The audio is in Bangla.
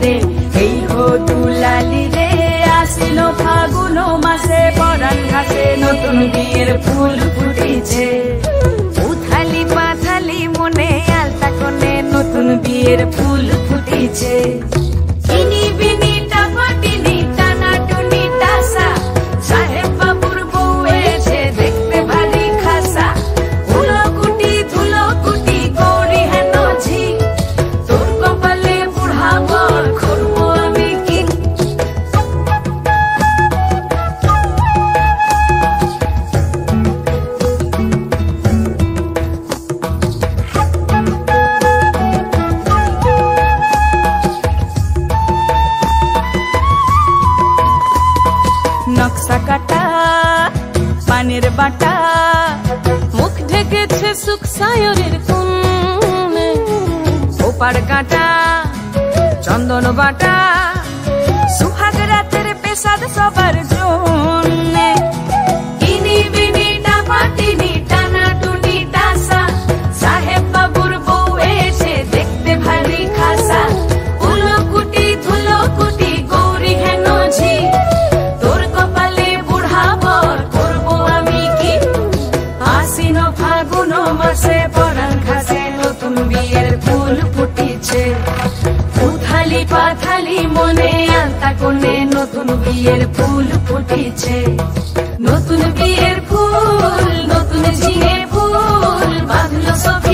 রে এই হো দুলালি রে আসিল ফাগুন মাসে পরাণ ঘাসে নতুন বিয়ের ফুল ফুটেছে উথালি পাথালি মনে আলতা কোণে নতুন বিয়ের ফুল ফুটেছে চিনি বিনি টাপাটিনি টানা টুনি টাসা সাহেব বাবুর বউ এসে দেখতে ভারী খাসা ধুলো কুটি গৌরী হেন ঝি তোর কপালে বুড়া বর করবো আমি কি নকশা কাটা পানের বাটা মুখ ঢেকেছে সুখ সায়রের কোণে ওপার কাটা চন্দন বাটা সুহাগ রাতের পেশাদ সবার জন্যে ইনি বিনি টাপাটিনি টানা টুনি টাসা সাহেব বাবুর বউ এসে দেখতে ভারী খাসা ধুলো কুটি গৌরী হেন ঝি তোর কপালে বুড়া বর করবো আমি কি আশ্বিন ফাগুন মাসে পরাণ ঘাসে নতুন বিয়ের ফুল ফুটেছে উথালি পাথালি মনে আলতা কোণে নতুন বিয়ের ফুল ফুটেছে নতুন বিয়ের ফুল নতুন ঝিঙে ফুল বাঁধলো সখী